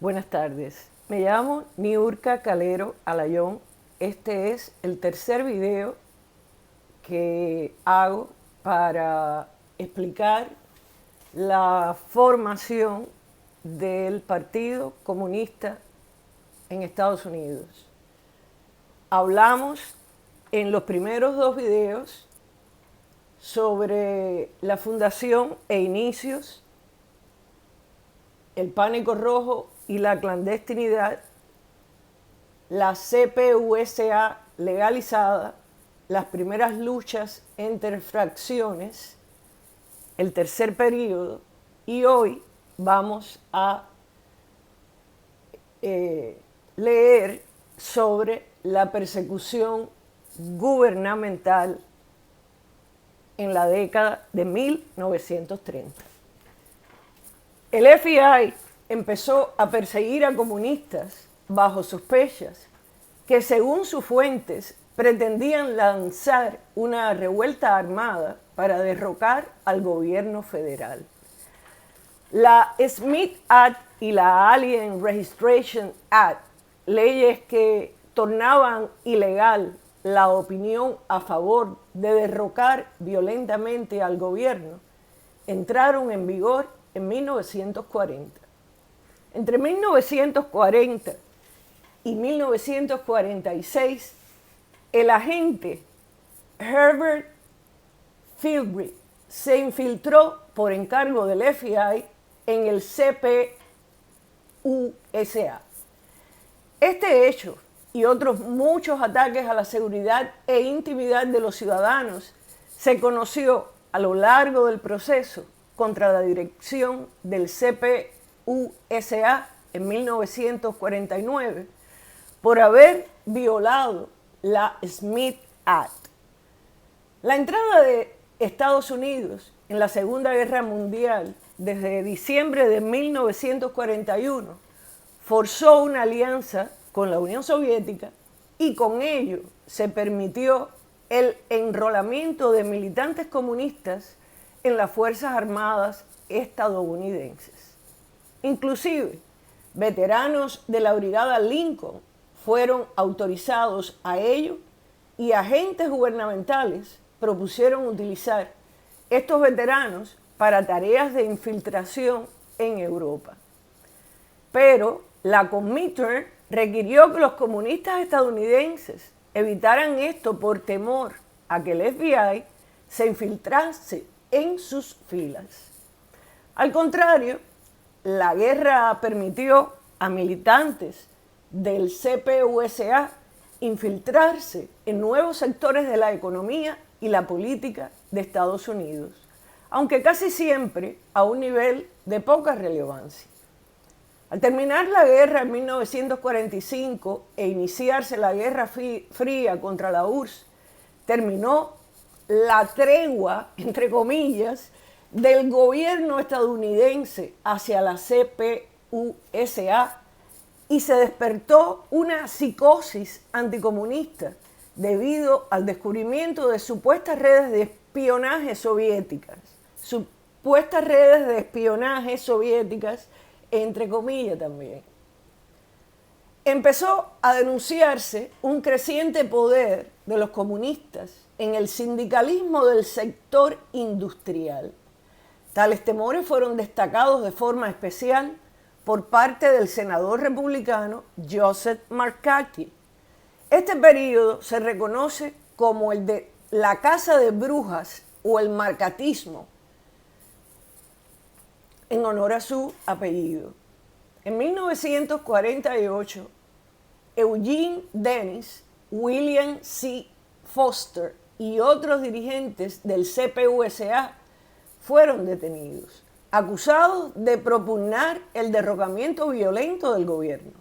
Buenas tardes, me llamo Niurka Calero Alayón. Este es el tercer video que hago para explicar la formación del Partido Comunista en Estados Unidos. Hablamos en los primeros dos videos sobre la fundación e inicios, el pánico rojo y la clandestinidad, la CPUSA legalizada, las primeras luchas entre fracciones, el tercer periodo, y hoy vamos a leer sobre la persecución gubernamental en la década de 1930. El FBI empezó a perseguir a comunistas bajo sospechas que, según sus fuentes, pretendían lanzar una revuelta armada para derrocar al gobierno federal. La Smith Act y la Alien Registration Act, leyes que tornaban ilegal la opinión a favor de derrocar violentamente al gobierno, entraron en vigor en 1940. Entre 1940 y 1946, el agente Herbert Philbrick se infiltró por encargo del FBI en el CPUSA. Este hecho y otros muchos ataques a la seguridad e intimidad de los ciudadanos se conoció a lo largo del proceso contra la dirección del CPUSA en 1949 por haber violado la Smith Act. La entrada de Estados Unidos en la Segunda Guerra Mundial desde diciembre de 1941 forzó una alianza con la Unión Soviética y con ello se permitió el enrolamiento de militantes comunistas en las Fuerzas Armadas estadounidenses. Inclusive, veteranos de la Brigada Lincoln fueron autorizados a ello y agentes gubernamentales propusieron utilizar estos veteranos para tareas de infiltración en Europa. Pero la Comintern requirió que los comunistas estadounidenses evitaran esto por temor a que el FBI se infiltrase en sus filas. Al contrario, la guerra permitió a militantes del CPUSA infiltrarse en nuevos sectores de la economía y la política de Estados Unidos, aunque casi siempre a un nivel de poca relevancia. Al terminar la guerra en 1945 e iniciarse la Guerra Fría contra la URSS, terminó la tregua, entre comillas, del gobierno estadounidense hacia la CPUSA y se despertó una psicosis anticomunista debido al descubrimiento de supuestas redes de espionaje soviéticas. Entre comillas también. Empezó a denunciarse un creciente poder de los comunistas en el sindicalismo del sector industrial. Tales temores fueron destacados de forma especial por parte del senador republicano Joseph McCarthy. Este periodo se reconoce como el de la caza de brujas o el marcatismo, en honor a su apellido. En 1948, Eugene Dennis, William C. Foster y otros dirigentes del CPUSA fueron detenidos, acusados de propugnar el derrocamiento violento del gobierno.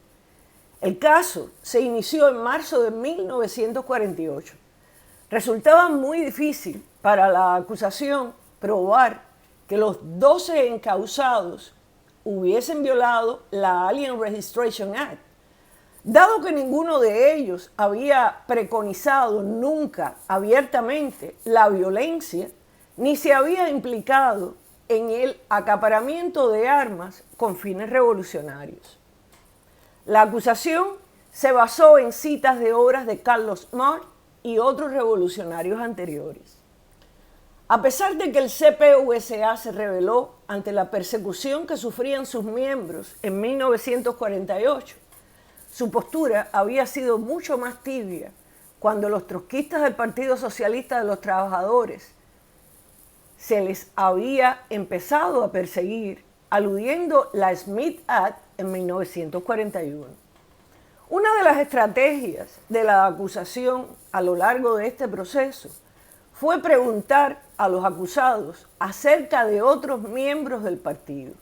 El caso se inició en marzo de 1948. Resultaba muy difícil para la acusación probar que los 12 encausados hubiesen violado la Alien Registration Act, dado que ninguno de ellos había preconizado nunca abiertamente la violencia, ni se había implicado en el acaparamiento de armas con fines revolucionarios. La acusación se basó en citas de obras de Carlos Marx y otros revolucionarios anteriores. A pesar de que el CPUSA se rebeló ante la persecución que sufrían sus miembros en 1948, su postura había sido mucho más tibia cuando los trotskistas del Partido Socialista de los Trabajadores se les había empezado a perseguir, aludiendo la Smith Act en 1941. Una de las estrategias de la acusación a lo largo de este proceso fue preguntar a los acusados acerca de otros miembros del partido.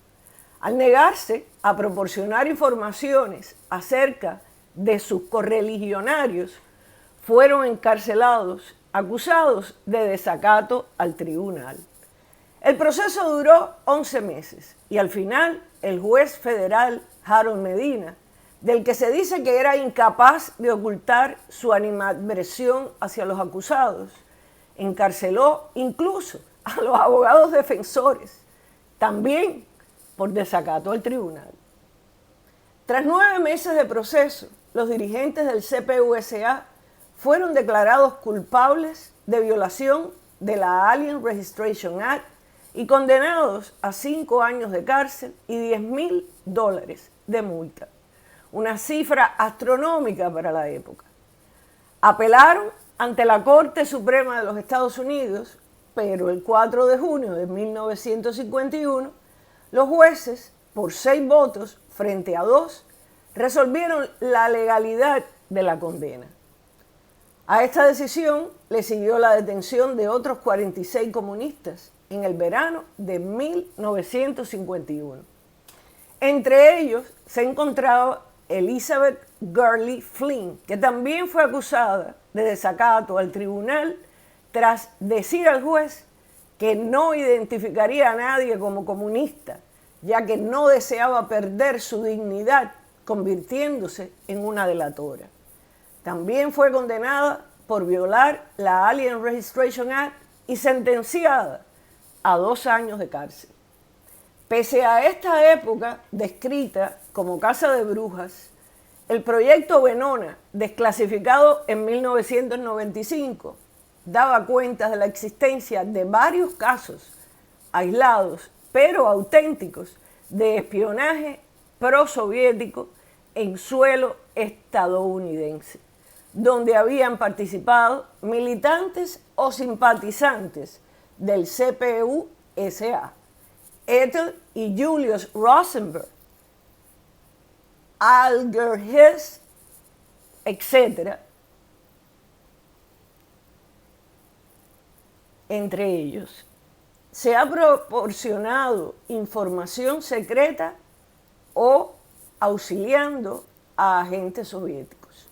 Al negarse a proporcionar informaciones acerca de sus correligionarios, fueron encarcelados, acusados de desacato al tribunal. El proceso duró 11 meses y al final el juez federal Harold Medina, del que se dice que era incapaz de ocultar su animadversión hacia los acusados, encarceló incluso a los abogados defensores, también por desacato al tribunal. Tras 9 meses de proceso, los dirigentes del CPUSA fueron declarados culpables de violación de la Alien Registration Act y condenados a 5 años de cárcel y $10,000 de multa, una cifra astronómica para la época. Apelaron ante la Corte Suprema de los Estados Unidos, pero el 4 de junio de 1951, los jueces, por 6 votos frente a 2, resolvieron la legalidad de la condena. A esta decisión le siguió la detención de otros 46 comunistas en el verano de 1951. Entre ellos se encontraba Elizabeth Gurley Flynn, que también fue acusada de desacato al tribunal tras decir al juez que no identificaría a nadie como comunista, ya que no deseaba perder su dignidad convirtiéndose en una delatora. También fue condenada por violar la Alien Registration Act y sentenciada a 2 años de cárcel. Pese a esta época descrita como casa de brujas, el proyecto Venona, desclasificado en 1995, daba cuenta de la existencia de varios casos aislados, pero auténticos, de espionaje prosoviético en suelo estadounidense, donde habían participado militantes o simpatizantes del CPUSA. Ethel y Julius Rosenberg, Alger Hiss, etc., entre ellos. Se ha proporcionado información secreta o auxiliando a agentes soviéticos.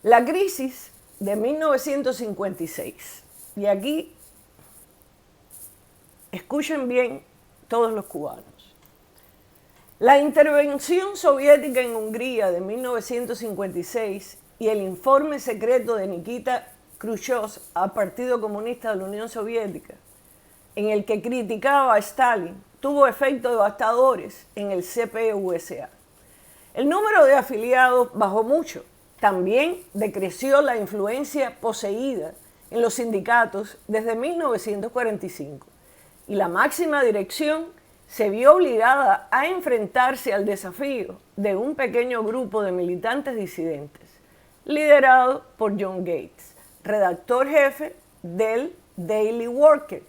La crisis de 1956, y aquí escuchen bien todos los cubanos. La intervención soviética en Hungría de 1956 y el informe secreto de Nikita Khrushchev al Partido Comunista de la Unión Soviética, en el que criticaba a Stalin, tuvo efectos devastadores en el CPUSA. El número de afiliados bajó mucho. También decreció la influencia poseída en los sindicatos desde 1945. Y la máxima dirección se vio obligada a enfrentarse al desafío de un pequeño grupo de militantes disidentes, liderado por John Gates, redactor jefe del Daily Worker,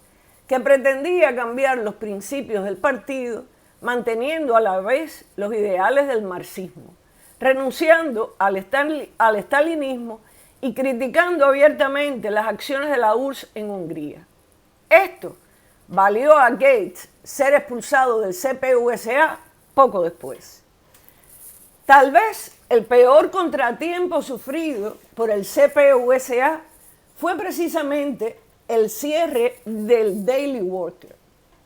que pretendía cambiar los principios del partido, manteniendo a la vez los ideales del marxismo, renunciando al estalinismo y criticando abiertamente las acciones de la URSS en Hungría. Esto valió a Gates ser expulsado del CPUSA poco después. Tal vez el peor contratiempo sufrido por el CPUSA fue precisamente el cierre del Daily Worker,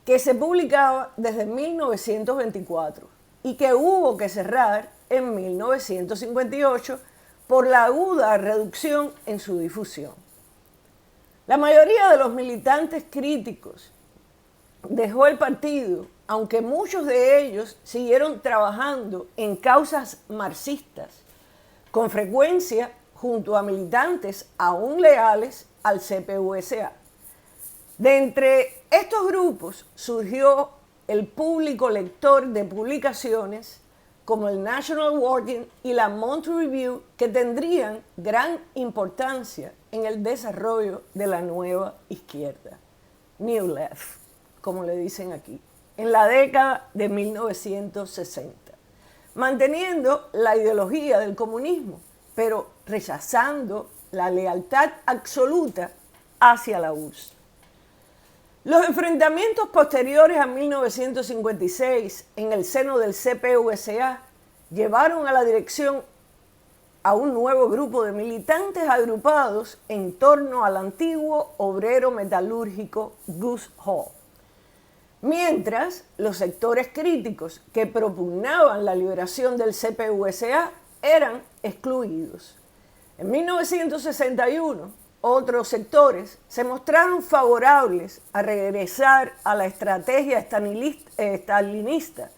que se publicaba desde 1924 y que hubo que cerrar en 1958 por la aguda reducción en su difusión. La mayoría de los militantes críticos dejó el partido aunque muchos de ellos siguieron trabajando en causas marxistas, con frecuencia junto a militantes aún leales al CPUSA. De entre estos grupos surgió el público lector de publicaciones como el National Working y la Monthly Review, que tendrían gran importancia en el desarrollo de la nueva izquierda, New Left, como le dicen aquí, en la década de 1960, manteniendo la ideología del comunismo, pero rechazando la lealtad absoluta hacia la URSS. Los enfrentamientos posteriores a 1956 en el seno del CPUSA llevaron a la dirección a un nuevo grupo de militantes agrupados en torno al antiguo obrero metalúrgico Gus Hall. Mientras los sectores críticos que propugnaban la liberación del CPUSA eran excluidos. En 1961, otros sectores se mostraron favorables a regresar a la estrategia stalinista,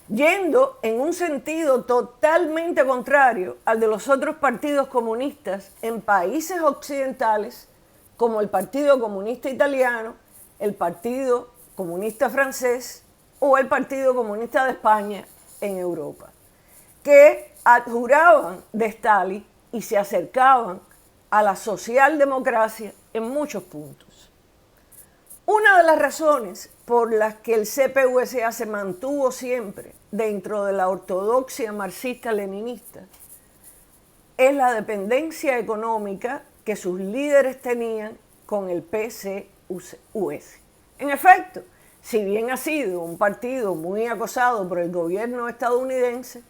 yendo en un sentido totalmente contrario al de los otros partidos comunistas en países occidentales, como el Partido Comunista Italiano, el Partido Comunista Francés o el Partido Comunista de España en Europa, que adjuraban de Stalin y se acercaban a la socialdemocracia en muchos puntos. Una de las razones por las que el CPUSA se mantuvo siempre dentro de la ortodoxia marxista-leninista es la dependencia económica que sus líderes tenían con el PCUS. En efecto, si bien ha sido un partido muy acosado por el gobierno estadounidense,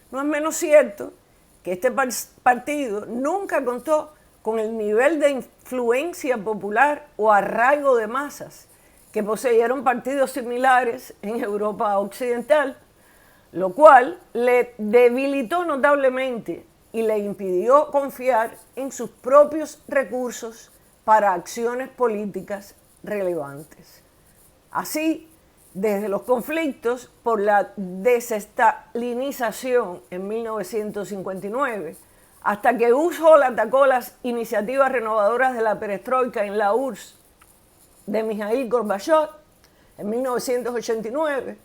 no es menos cierto que este partido nunca contó con el nivel de influencia popular o arraigo de masas que poseyeron partidos similares en Europa occidental, lo cual le debilitó notablemente y le impidió confiar en sus propios recursos para acciones políticas relevantes. Así, desde los conflictos por la desestalinización en 1959, hasta que Gus Hall atacó las iniciativas renovadoras de la perestroika en la URSS de Mikhail Gorbachev en 1989,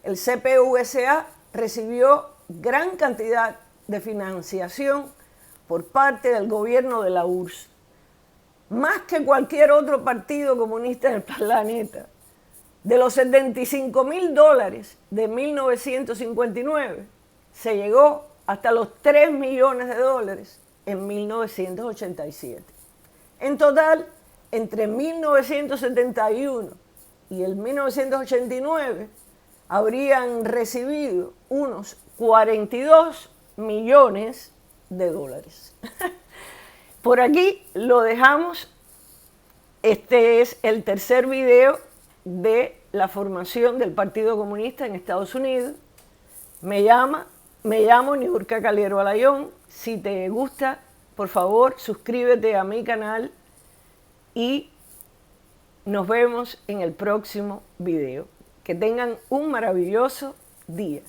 el CPUSA recibió gran cantidad de financiación por parte del gobierno de la URSS, más que cualquier otro partido comunista del planeta. De los $75.000 de 1959, se llegó hasta los $3 millones en 1987. En total, entre 1971 y el 1989, habrían recibido unos $42 millones. Por aquí lo dejamos. Este es el tercer video de la formación del Partido Comunista en Estados Unidos. Me llamo Niurka Calero Alayón. Si te gusta, por favor, suscríbete a mi canal y nos vemos en el próximo video. Que tengan un maravilloso día.